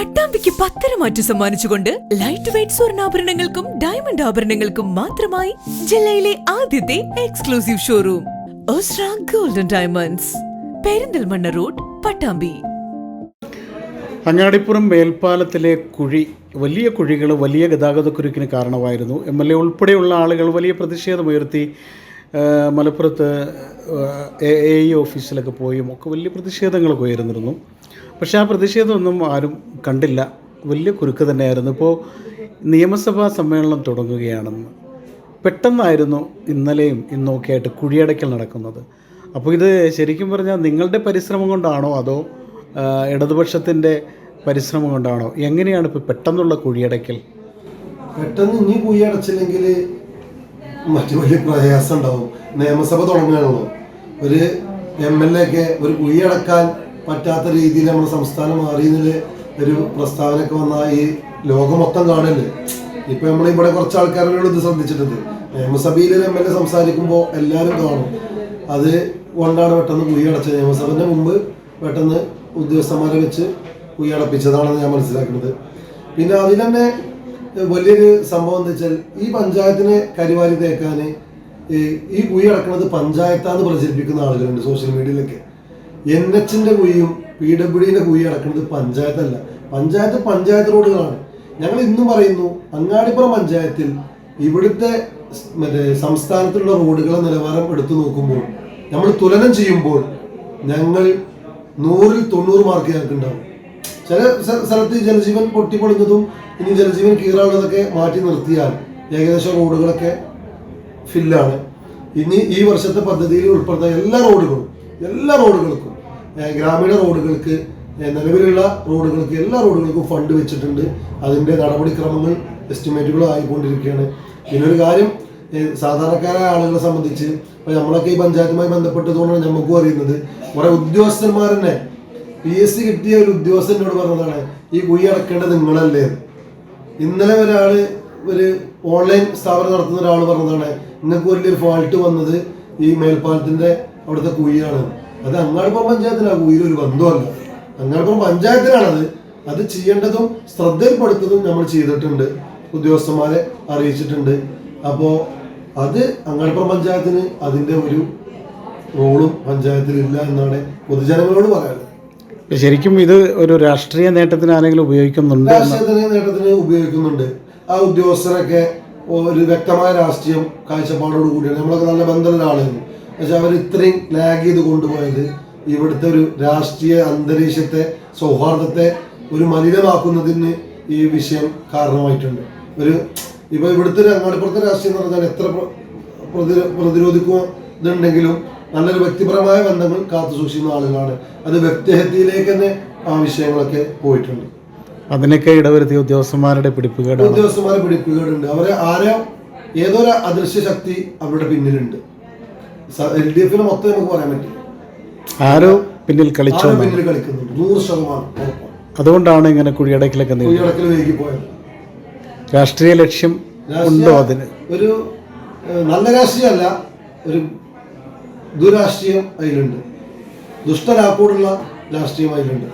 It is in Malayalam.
പട്ടാമ്പിക്ക് പത്തരമാറ്റ് സമ്മാനിച്ചുകൊണ്ട് ലൈറ്റ് വെയ്റ്റ് സ്വർണ്ണാഭരണങ്ങൾക്കും ഡയമണ്ട് ആഭരണങ്ങൾക്കും മാത്രമായി ജില്ലയിലെ ആദ്യത്തെ exclusive showroom Osra golden diamonds, Perinthalmanna road, Pattambi. Angadippuram മേൽപ്പാലത്തിലെ വലിയ കുഴികൾ വലിയ ഗതാഗതക്കുരുക്കിന് കാരണമായിരുന്നു. MLA ഉൾപ്പെടെയുള്ള ആളുകൾ വലിയ പ്രതിഷേധമുയർത്തി മലപ്പുറത്ത് AE ഓഫീസിലൊക്കെ പോയും ഒക്കെ വലിയ പ്രതിഷേധങ്ങളൊക്കെ ഉയർന്നിരുന്നു. പക്ഷേ ആ പ്രതിഷേധമൊന്നും ആരും കണ്ടില്ല. വലിയ കുരുക്ക് തന്നെയായിരുന്നു. ഇപ്പോൾ നിയമസഭാ സമ്മേളനം തുടങ്ങുകയാണെന്ന് പെട്ടെന്നായിരുന്നു ഇന്നലെയും ഇന്നൊക്കെ ആയിട്ട് കുഴിയടയ്ക്കൽ നടക്കുന്നത്. അപ്പോൾ ഇത് ശരിക്കും പറഞ്ഞാൽ നിങ്ങളുടെ പരിശ്രമം കൊണ്ടാണോ അതോ ഇടതുപക്ഷത്തിൻ്റെ പരിശ്രമം കൊണ്ടാണോ? എങ്ങനെയാണ് ഇപ്പോൾ പെട്ടെന്നുള്ള കുഴിയടയ്ക്കൽ? പെട്ടെന്ന് ഇനി കുഴിയടച്ചില്ലെങ്കിൽ മറ്റു വലിയ പ്രയാസം ഉണ്ടാവും. നിയമസഭ തുടങ്ങുകയാണല്ലോ. ഒരു MLA ഒക്കെ ഒരു കുഴിയടക്കാൻ പറ്റാത്ത രീതിയിൽ നമ്മുടെ സംസ്ഥാനം മാറിയതിൽ ഒരു പ്രസ്താവനയൊക്കെ വന്നാൽ ഈ ലോകം മൊത്തം കാണല്ലേ. ഇപ്പം നമ്മളിവിടെ കുറച്ച് ആൾക്കാരോട് ഇത് ശ്രദ്ധിച്ചിട്ടുണ്ട്. നിയമസഭയിൽ ഒരു MLA സംസാരിക്കുമ്പോൾ എല്ലാവരും കാണും. അത് കൊണ്ടാണ് പെട്ടെന്ന് കുഴിയടച്ചത്. നിയമസഭൻ്റെ മുമ്പ് പെട്ടെന്ന് ഉദ്യോഗസ്ഥന്മാരെ വെച്ച് കുഴിയടപ്പിച്ചതാണെന്ന് ഞാൻ മനസ്സിലാക്കുന്നത്. പിന്നെ അതിൽ തന്നെ വലിയൊരു സംഭവം എന്താ വെച്ചാൽ ഈ പഞ്ചായത്തിനെ കരിവാരി തേക്കാൻ ഈ കുഴി അടക്കുന്നത് പഞ്ചായത്താന്ന് പ്രചരിപ്പിക്കുന്ന ആളുകളുണ്ട് സോഷ്യൽ മീഡിയയിലൊക്കെ. NHന്റെ കുഴിയും PWDന്റെ കുഴി അടക്കുന്നത് പഞ്ചായത്തല്ല. പഞ്ചായത്ത് റോഡുകളാണ്. ഞങ്ങൾ ഇന്നും പറയുന്നു, അങ്ങാടിപ്പുറം പഞ്ചായത്തിൽ ഇവിടുത്തെ സംസ്ഥാനത്തുള്ള റോഡുകളെ നിലവാരം എടുത്തു നോക്കുമ്പോൾ നമ്മൾ തുലനം ചെയ്യുമ്പോൾ ഞങ്ങൾ 100-ൽ 90 മാർക്ക് ഞങ്ങൾക്ക് ഉണ്ടാവും. ചില സ്ഥലത്ത് ജലജീവൻ പൊട്ടിപ്പൊളിഞ്ഞതും ഇനി ജലജീവൻ കീറാനുള്ളതൊക്കെ മാറ്റി നിർത്തിയാൽ ഏകദേശം റോഡുകളൊക്കെ ഫില്ലാണ്. ഇനി ഈ വർഷത്തെ പദ്ധതിയിൽ ഉൾപ്പെടുന്ന എല്ലാ റോഡുകൾക്കും ഗ്രാമീണ റോഡുകൾക്ക്, നിലവിലുള്ള റോഡുകൾക്ക്, എല്ലാ റോഡുകൾക്കും ഫണ്ട് വെച്ചിട്ടുണ്ട്. അതിൻ്റെ നടപടിക്രമങ്ങൾ എസ്റ്റിമേറ്റുകൾ ആയിക്കൊണ്ടിരിക്കുകയാണ്. പിന്നെ ഒരു കാര്യം, സാധാരണക്കാരായ ആളുകളെ സംബന്ധിച്ച് ഇപ്പോൾ നമ്മളൊക്കെ ഈ പഞ്ചായത്തുമായി ബന്ധപ്പെട്ടതുകൊണ്ടാണ് നമുക്കും അറിയുന്നത്. കുറേ ഉദ്യോഗസ്ഥന്മാർ തന്നെ PSC കിട്ടിയ ഒരു ഉദ്യോഗസ്ഥനോട് പറഞ്ഞതാണ് ഈ കുഴി അടക്കേണ്ടത് നിങ്ങളല്ലേ. ഇന്നലെ ഒരു ഓൺലൈൻ സ്ഥാപനം നടത്തുന്ന ഒരാൾ പറഞ്ഞതാണ് നിങ്ങൾക്ക് വലിയൊരു ഫാൾട്ട് വന്നത് ഈ മേൽപ്പാലത്തിൻ്റെ അവിടുത്തെ കുഴിയാണ്. അത് അങ്ങാടിപ്പുറം പഞ്ചായത്തിനാണ്, കുഴിയിലൊരു ബന്ധമല്ല. അങ്ങാടിപ്പുറം പഞ്ചായത്തിനാണത്. അത് ചെയ്യേണ്ടതും ശ്രദ്ധയിൽപ്പെടുത്തതും നമ്മൾ ചെയ്തിട്ടുണ്ട്, ഉദ്യോഗസ്ഥന്മാരെ അറിയിച്ചിട്ടുണ്ട്. അപ്പോൾ അത് അങ്ങാടിപ്പുറം പഞ്ചായത്തിന് അതിൻ്റെ ഒരു റോളും പഞ്ചായത്തിലില്ല എന്നാണ് പൊതുജനങ്ങളോട് പറയാനുള്ളത്. ശരിക്കും ഇത് ഒരു രാഷ്ട്രീയ നേട്ടത്തിന് ആരെങ്കിലും ഉപയോഗിക്കുന്നുണ്ട്? രാഷ്ട്രീയ നേട്ടത്തിന് ഉപയോഗിക്കുന്നുണ്ട്. ആ ഉദ്യോഗസ്ഥരൊക്കെ ഒരു വ്യക്തമായ രാഷ്ട്രീയം കാഴ്ചപ്പാടോട് കൂടിയാണ്. നമ്മളൊക്കെ നല്ല ബന്ധമുള്ള ആളായിരുന്നു. പക്ഷെ അവർ ഇത്രയും ലാഗ് ചെയ്ത് കൊണ്ടുപോയത് ഇവിടുത്തെ ഒരു രാഷ്ട്രീയ അന്തരീക്ഷത്തെ, സൗഹാർദ്ദത്തെ ഒരു മലിനമാക്കുന്നതിന് ഈ വിഷയം കാരണമായിട്ടുണ്ട്. ഇപ്പോൾ ഇവിടുത്തെ ഒരു അങ്ങാടിപ്പുറത്തെ രാഷ്ട്രീയം എന്ന് പറഞ്ഞാൽ എത്ര പ്രതിരോധിക്കുന്നുണ്ടെങ്കിലും നല്ലൊരു വ്യക്തിപരമായ ബന്ധങ്ങൾ കാത്തു സൂക്ഷിക്കുന്ന ആളുകളാണ്. അത് വ്യക്തിഹത്യയിലേക്ക് തന്നെ ആ വിഷയങ്ങളൊക്കെ പോയിട്ടുണ്ട്. അതിനൊക്കെ ഇടവരുത്തിയ ഉദ്യോഗസ്ഥന്മാരുടെ പിടിപ്പുകേടുണ്ട്. അവരെ ഏതൊരു അദൃശ്യ ശക്തി അവരുടെ പിന്നിലുണ്ട്. LDF മൊത്തം നമുക്ക് പറയാൻ പറ്റില്ല. ആരോ പിന്നിൽ കളിക്കുന്നുണ്ട് 100%. അതുകൊണ്ടാണ് ഇങ്ങനെ കുഴിയടക്കൽ വൈകി പോയത്. രാഷ്ട്രീയ ലക്ഷ്യം ഉണ്ടോ അതിന്? ഒരു നല്ല രാഷ്ട്രീയമല്ല, ഒരു ദുരാഷ്ട്രീയം അതിലുണ്ട്. ദുഷ്ടലാക്കോടുള്ള രാഷ്ട്രീയം അതിലുണ്ട്.